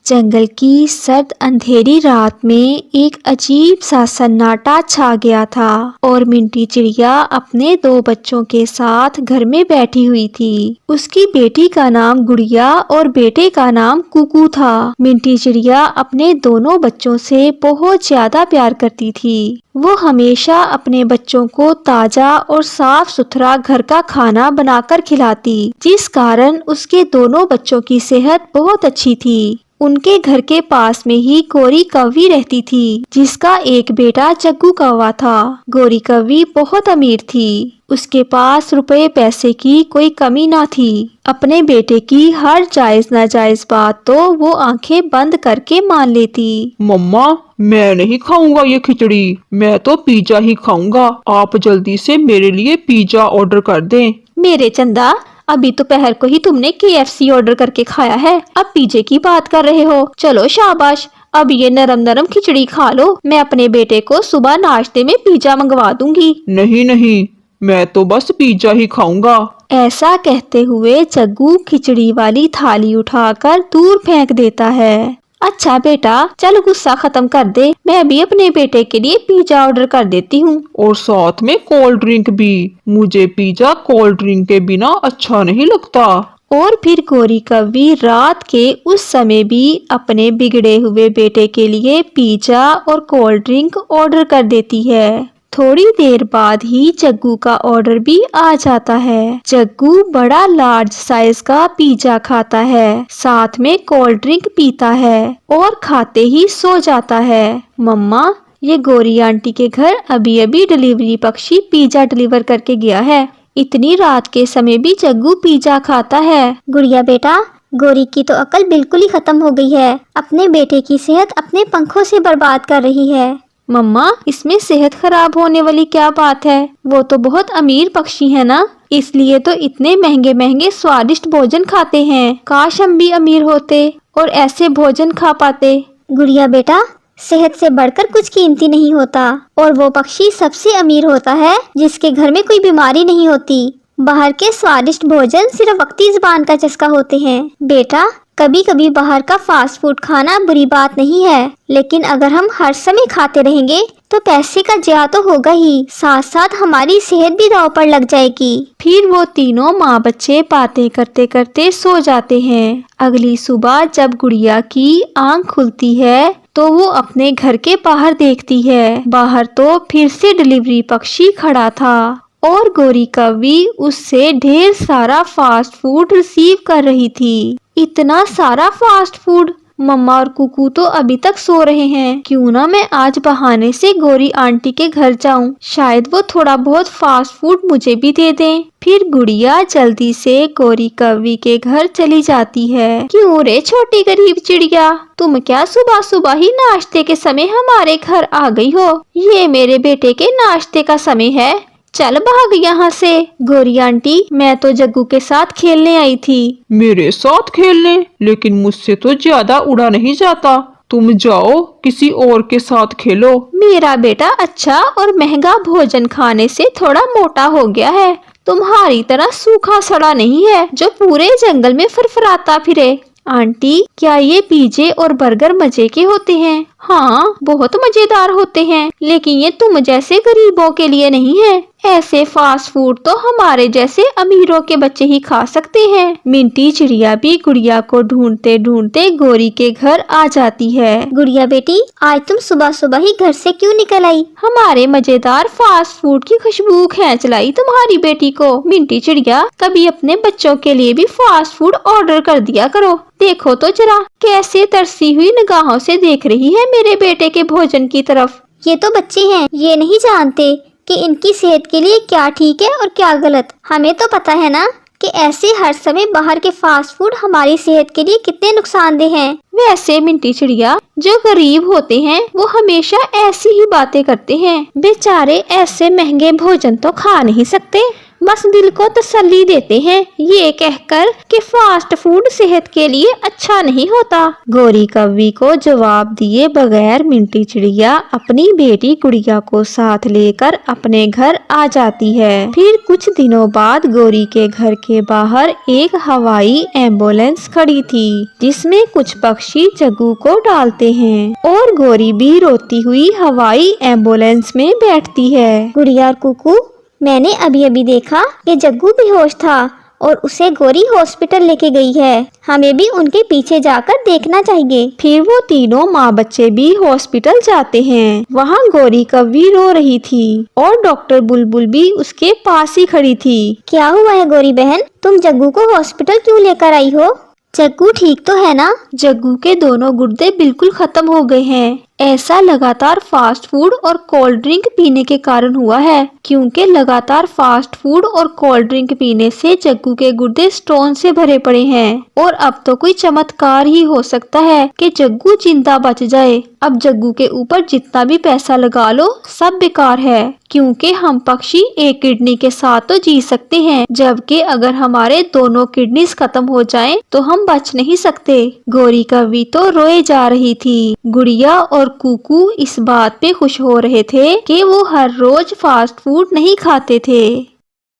जंगल की सर्द अंधेरी रात में एक अजीब सा सन्नाटा छा गया था और मिंटी चिड़िया अपने 2 बच्चों के साथ घर में बैठी हुई थी। उसकी बेटी का नाम गुड़िया और बेटे का नाम कुकू था। मिंटी चिड़िया अपने दोनों बच्चों से बहुत ज्यादा प्यार करती थी। वो हमेशा अपने बच्चों को ताजा और साफ सुथरा घर का खाना बनाकर खिलाती, जिस कारण उसके दोनों बच्चों की सेहत बहुत अच्छी थी। उनके घर के पास में ही गोरी कौवी रहती थी, जिसका एक बेटा जग्गू कौवा था। गोरी कौवी बहुत अमीर थी। उसके पास रुपए पैसे की कोई कमी ना थी। अपने बेटे की हर जायज नाजायज बात तो वो आंखें बंद करके मान लेती। मम्मा, मैं नहीं खाऊंगा ये खिचड़ी, मैं तो पिज्जा ही खाऊंगा। आप जल्दी से मेरे लिए पिज्जा ऑर्डर कर दें। मेरे चंदा, अभी दोपहर को ही तुमने KFC ऑर्डर करके खाया है, अब पिज्जे की बात कर रहे हो। चलो शाबाश, अब ये नरम नरम खिचड़ी खा लो। मैं अपने बेटे को सुबह नाश्ते में पिज्जा मंगवा दूंगी। नहीं नहीं, मैं तो बस पिज्जा ही खाऊंगा। ऐसा कहते हुए जग्गू खिचड़ी वाली थाली उठाकर दूर फेंक देता है। अच्छा बेटा, चल गुस्सा खत्म कर दे, मैं अभी अपने बेटे के लिए पिज्जा ऑर्डर कर देती हूँ। और साथ में कोल्ड ड्रिंक भी। मुझे पिज्जा कोल्ड ड्रिंक के बिना अच्छा नहीं लगता। और फिर गोरी कौवी रात के उस समय भी अपने बिगड़े हुए बेटे के लिए पिज्जा और कोल्ड ड्रिंक ऑर्डर कर देती है। थोड़ी देर बाद ही जग्गू का ऑर्डर भी आ जाता है। जग्गू बड़ा लार्ज साइज का पिज्जा खाता है, साथ में कोल्ड ड्रिंक पीता है और खाते ही सो जाता है। मम्मा, ये गोरी आंटी के घर अभी अभी डिलीवरी पक्षी पिज्जा डिलीवर करके गया है। इतनी रात के समय भी जग्गू पिज्जा खाता है। गुड़िया बेटा, गोरी की तो अकल बिल्कुल ही खत्म हो गई है। अपने बेटे की सेहत अपने पंखों से बर्बाद कर रही है। मम्मा, इसमें सेहत खराब होने वाली क्या बात है? वो तो बहुत अमीर पक्षी है ना, इसलिए तो इतने महंगे महंगे स्वादिष्ट भोजन खाते हैं। काश हम भी अमीर होते और ऐसे भोजन खा पाते। गुड़िया बेटा, सेहत से बढ़कर कुछ कीमती नहीं होता, और वो पक्षी सबसे अमीर होता है जिसके घर में कोई बीमारी नहीं होती। बाहर के स्वादिष्ट भोजन सिर्फ वक्ती जुबान का चस्का होते हैं। बेटा, कभी कभी बाहर का फास्ट फूड खाना बुरी बात नहीं है, लेकिन अगर हम हर समय खाते रहेंगे तो पैसे का ज़या तो होगा ही, साथ साथ हमारी सेहत भी दांव पर लग जाएगी। फिर वो तीनों माँ बच्चे बातें करते करते सो जाते हैं। अगली सुबह जब गुड़िया की आंख खुलती है तो वो अपने घर के बाहर देखती है। बाहर तो फिर से डिलीवरी पक्षी खड़ा था और गोरी कौवी उससे ढेर सारा फास्ट फूड रिसीव कर रही थी। इतना सारा फास्ट फूड! मम्मा और कुकू तो अभी तक सो रहे हैं। क्यों ना मैं आज बहाने से गोरी आंटी के घर जाऊं, शायद वो थोड़ा बहुत फास्ट फूड मुझे भी दे दें। फिर गुड़िया जल्दी से गोरी कौवी के घर चली जाती है। क्यों रे छोटी गरीब चिड़िया, तुम क्या सुबह सुबह ही नाश्ते के समय हमारे घर आ गई हो? ये मेरे बेटे के नाश्ते का समय है, चल भाग यहाँ से। गोरी आंटी, मैं तो जग्गू के साथ खेलने आई थी। मेरे साथ खेलने? लेकिन मुझसे तो ज्यादा उड़ा नहीं जाता। तुम जाओ, किसी और के साथ खेलो। मेरा बेटा अच्छा और महंगा भोजन खाने से थोड़ा मोटा हो गया है, तुम्हारी तरह सूखा सड़ा नहीं है जो पूरे जंगल में फरफराता फिरे। आंटी, क्या ये पिज्जे और बर्गर मजे के होते हैं? हाँ, बहुत मजेदार होते हैं, लेकिन ये तुम जैसे गरीबों के लिए नहीं है। ऐसे फास्ट फूड तो हमारे जैसे अमीरों के बच्चे ही खा सकते हैं। मिंटी चिड़िया भी गुड़िया को ढूंढते ढूंढते गोरी के घर आ जाती है। गुड़िया बेटी, आज तुम सुबह सुबह ही घर से क्यों निकल आई? हमारे मजेदार फास्ट फूड की खुशबू खींच लाई तुम्हारी बेटी को। मिंटी चिड़िया, कभी अपने बच्चों के लिए भी फास्ट फूड ऑर्डर कर दिया करो। देखो तो जरा कैसे तरसी हुई निगाहों से देख रही है मेरे बेटे के भोजन की तरफ। ये तो बच्चे हैं, ये नहीं जानते कि इनकी सेहत के लिए क्या ठीक है और क्या गलत। हमें तो पता है ना कि ऐसे हर समय बाहर के फास्ट फूड हमारी सेहत के लिए कितने नुकसानदेह हैं। वैसे मिंटी चिड़िया, जो गरीब होते हैं वो हमेशा ऐसी ही बातें करते हैं। बेचारे ऐसे महंगे भोजन तो खा नहीं सकते। बस दिल को तसल्ली देते हैं ये कहकर कि फास्ट फूड सेहत के लिए अच्छा नहीं होता। गौरी कौवी को जवाब दिए बगैर मिंटी चिड़िया अपनी बेटी गुड़िया को साथ लेकर अपने घर आ जाती है। फिर कुछ दिनों बाद गौरी के घर के बाहर एक हवाई एम्बुलेंस खड़ी थी जिसमें कुछ पक्षी जग्गू को डालते हैं और गौरी भी रोती हुई हवाई एम्बुलेंस में बैठती है। गुड़िया और कुकू, मैंने अभी अभी देखा कि जग्गू बेहोश था और उसे गौरी हॉस्पिटल लेके गई है। हमें भी उनके पीछे जाकर देखना चाहिए। फिर वो तीनों माँ बच्चे भी हॉस्पिटल जाते हैं। वहाँ गौरी कौवी रो रही थी और डॉक्टर बुलबुल भी उसके पास ही खड़ी थी। क्या हुआ है गौरी बहन, तुम जग्गू को हॉस्पिटल क्यों लेकर आई हो? जग्गू ठीक तो है ना? जग्गू के दोनों गुर्दे बिल्कुल खत्म हो गए हैं। ऐसा लगातार फास्ट फूड और कोल्ड ड्रिंक पीने के कारण हुआ है, क्योंकि लगातार फास्ट फूड और कोल्ड ड्रिंक पीने से जग्गू के गुर्दे स्टोन से भरे पड़े हैं और अब तो कोई चमत्कार ही हो सकता है कि जग्गू जिंदा बच जाए। अब जग्गू के ऊपर जितना भी पैसा लगा लो सब बेकार है, क्योंकि हम पक्षी एक किडनी के साथ तो जी सकते हैं, जबकि अगर हमारे दोनों किडनीज खत्म हो जाएं तो हम बच नहीं सकते। गौरी कौवी तो रोए जा रही थी। गुड़िया और कुकू इस बात पे खुश हो रहे थे कि वो हर रोज फास्ट फूड नहीं खाते थे।